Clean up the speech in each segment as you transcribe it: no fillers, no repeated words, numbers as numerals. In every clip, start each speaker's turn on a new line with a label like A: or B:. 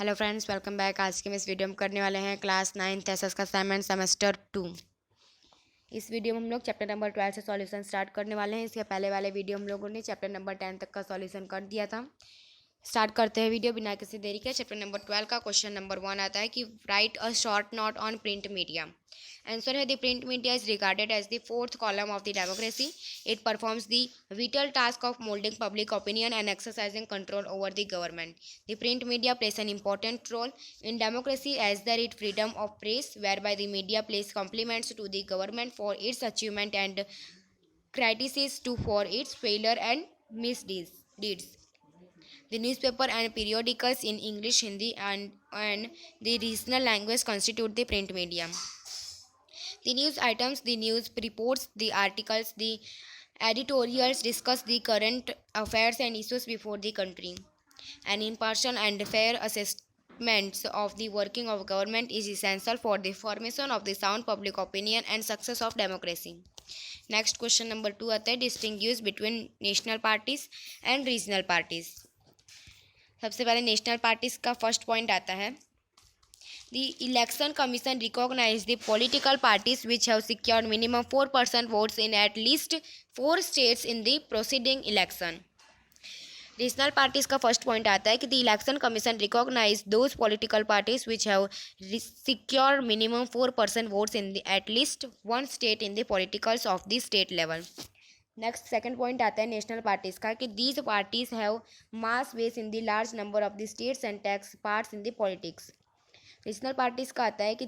A: Hello friends, welcome back. आज के में इस वीडियो में करने वाले हैं क्लास 9th एसएस का असाइनमेंट सेमेस्टर 2। इस वीडियो में हम लोग चैप्टर नंबर 12 से सॉल्यूशन स्टार्ट करने वाले हैं। इसके पहले वाले वीडियो हम लोगों ने चैप्टर नंबर 10 तक का सॉल्यूशन कर दिया था। स्टार्ट करते हैं वीडियो बिना किसी देरी के। चैप्टर नंबर 12 का क्वेश्चन नंबर 1 आता है कि write a short note on print media. Answer है the print media is regarded as the fourth column of the democracy. It performs the vital task of molding public opinion and exercising control over the government. The print media plays an important role in democracy as there is freedom of press, whereby the media pays compliments to the government for its achievement and criticizes to for its failure and misdeeds. The newspaper and periodicals in English, Hindi, and the regional language constitute the print media. The news items, the news reports, the articles, the editorials discuss the current affairs and issues before the country. An impartial and fair assessment of the working of government is essential for the formation of the sound public opinion and success of democracy. Next question number 2 आता है distinguish between national parties and regional parties. सबसे पहले national parties का first point आता है The Election Commission recognized the political parties which have secured minimum 4% votes in at least 4 states in the preceding election. Regional parties का first point आता है कि the election commission recognise those political parties which have secure minimum 4% votes in at least one state in the politicals of the state level. Next second point आता है national parties का कि these parties have mass base in the large number of the states and takes parts in the politics. Regional parties का आता है कि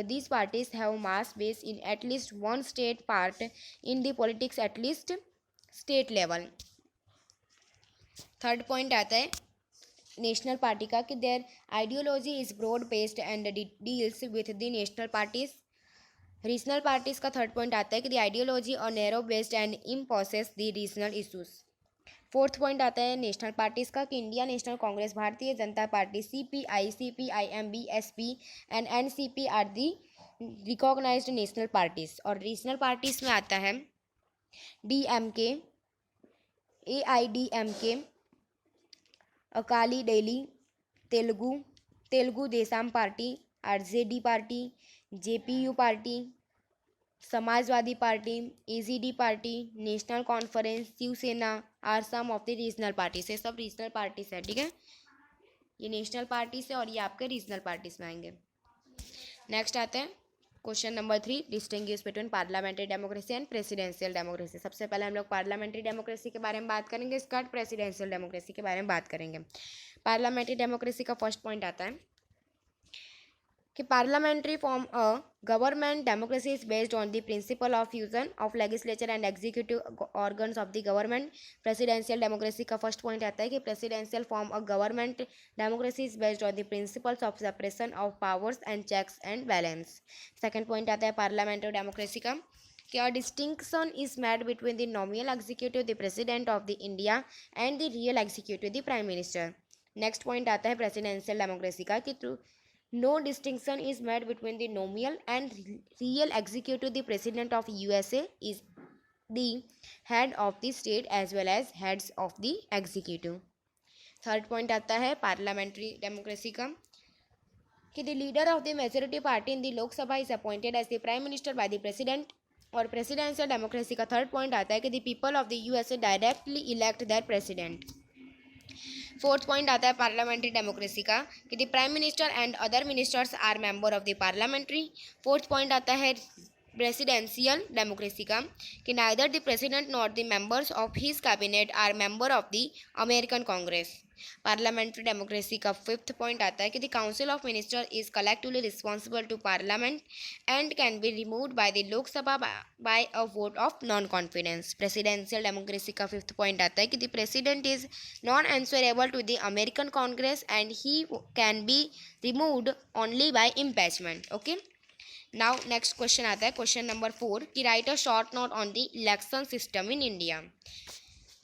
A: these parties have mass base in at least one state part in the politics at least state level. Third point आता है national party का कि their ideology is broad based and deals with the national parties. Regional parties का third point आता है कि the ideology और narrow based and imposes the regional issues. Fourth point आता है नेशनल पार्टीज का कि India national Congress, Bharatiya Janata Party, CPI, CPIM, BSP and NCP are the recognised national parties. और रीजनल पार्टीज में आता है DMK, AIDMK, Akali Dal, Telugu Desam Party, RJD party, JPU party, Samajwadi Party, AZD party, National Conference, Shiv Sena are some of the regional parties. ये सब regional parties है, ठीक है। ये नेशनल पार्टीज है और ये आपके रीजनल पार्टीज में आएंगे। नेक्स्ट आते हैं question number 3 distinguish between parliamentary democracy and presidential democracy. सबसे पहले हम लोग पार्लियामेंट्री डेमोक्रेसी के बारे में बात करेंगे, इसके बाद प्रेसिडेंशियल डेमोक्रेसी के बारे में बात करेंगे। पार्लियामेंट्री डेमोक्रेसी का फर्स्ट पॉइंट आता है कि parliamentary form a government democracy is based on the principle of fusion of legislature and executive organs of the government. Presidential democracy का फर्स्ट पॉइंट आता है कि presidential form a government democracy is based on the principles of separation of powers and checks and balance. Second point आता है parliamentary democracy का कि a distinction is made between the nominal executive, the president of the India, and the real executive, the prime minister. Next point आता है presidential democracy का कि no distinction is made between the nominal and real executive. The president of USA is the head of the state as well as heads of the executive. Third point आता है parliamentary democracy का कि the leader of the majority party in the Lok Sabha is appointed as the prime minister by the president. और presidential democracy का third point आता है कि the people of the USA directly elect their president. Fourth point आता है parliamentary democracy का कि the prime minister and other ministers are member of the parliamentary. Fourth point आता है प्रेसिडेंशियल डेमोक्रेसी का कि neither the president nor the members of his cabinet are member of the American Congress. Parliamentary democracy का fifth point आता है कि the council of minister is collectively responsible to parliament and can be removed by the Lok Sabha bye a vote of non confidence. Presidential democracy का fifth point आता है कि the president is non answerable to the American Congress and he can be removed only by impeachment. Okay, now next question आता है question number 4 कि write a short note on the election system in India.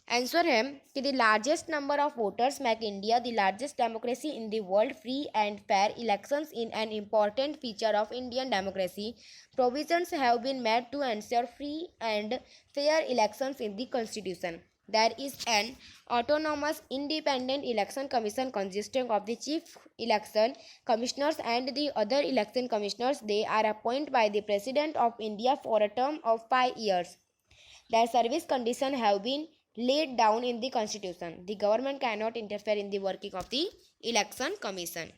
A: Answer है कि the largest number of voters make India the largest democracy in the world. Free and fair elections in an important feature of Indian democracy. Provisions have been made to ensure free and fair elections in the constitution. there is an autonomous independent election commission consisting of the chief election commissioners and the other election commissioners. They are appointed by the President of India for a term of 5 years. Their service conditions have been laid down in the constitution. The government cannot interfere in the working of the election commission.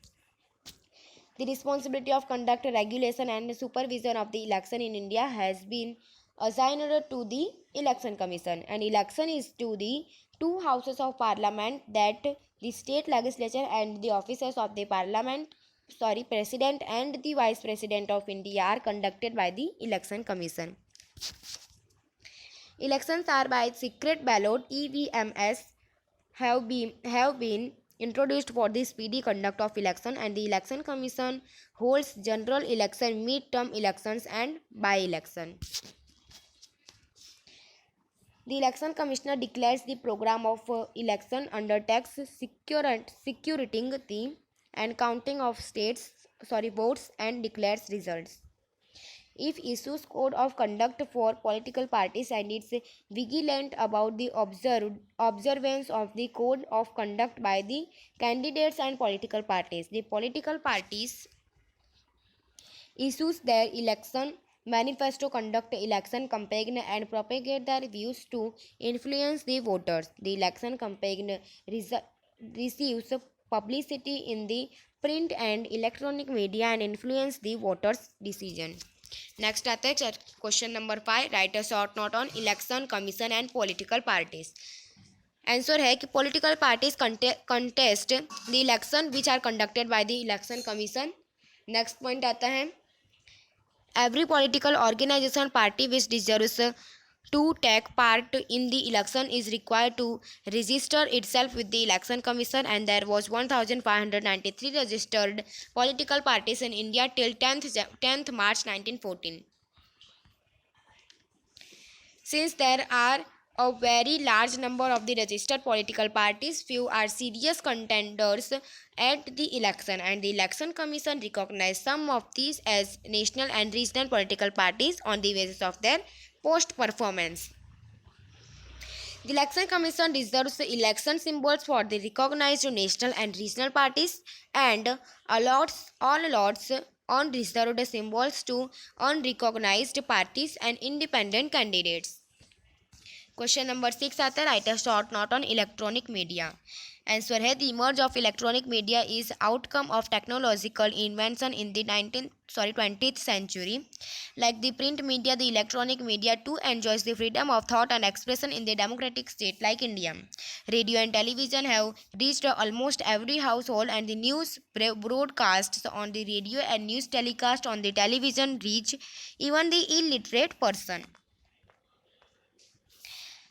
A: The responsibility of conduct, regulation and supervision of the election in India has been assigned to the election commission. And election is to the two houses of parliament, that the state legislature and the officers of the parliament, president and the vice president of India are conducted by the election commission. Elections are by secret ballot. EVMs have been introduced for the speedy conduct of election, and the election commission holds general election, mid-term elections and by-election. The election commissioner declares the program of election, undertakes securing the and counting of votes and declares results. If issues code of conduct for political parties and is vigilant about the observance of the code of conduct by the candidates and political parties. The political parties issues their election manifesto, conduct election campaign and propagate their views to influence the voters. The election campaign receives publicity in the print and electronic media and influence the voters' decision. Next आता है question number 5, write a short note on election commission and political parties. Answer है कि political parties contest the election which are conducted by the election commission. Next point आता है, every political organisation party which deserves to take part in the election is required to register itself with the election commission, and there was 1593 registered political parties in India till 10th March 1914. Since there are a very large number of the registered political parties, few are serious contenders at the election, and the election commission recognized some of these as national and regional political parties on the basis of their post performance. The election commission reserves election symbols for the recognized national and regional parties and allots unreserved symbols to unrecognized parties and independent candidates. Question number 6 आता है, write a short note on electronic media. Answer है, the emerge of electronic media is outcome of technological invention in the 20th century. Like the print media, the electronic media too enjoys the freedom of thought and expression in the democratic state like India. Radio and television have reached almost every household, and the news broadcasts on the radio and news telecast on the television reach even the illiterate person.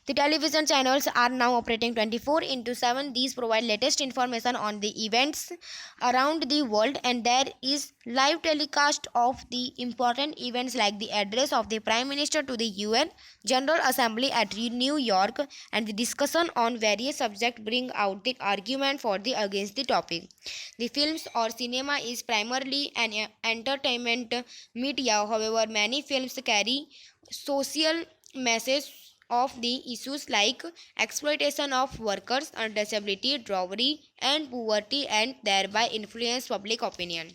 A: The television channels are now operating 24/7. These provide latest information on the events around the world, and there is live telecast of the important events like the address of the Prime Minister to the UN General Assembly at New York, and the discussion on various subjects bring out the argument for the against the topic. The films or cinema is primarily an entertainment media. However, many films carry social messages of the issues like exploitation of workers, disability, dowry and poverty, and thereby influence public opinion.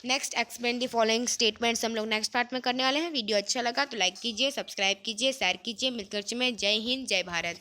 A: Next explain the following statements हम लोग next part में करने वाले हैं. Video अच्छा लगा तो like कीजिए, सब्सक्राइब कीजिए, शेयर कीजिए. मिलकर में जय हिंद, जय भारत.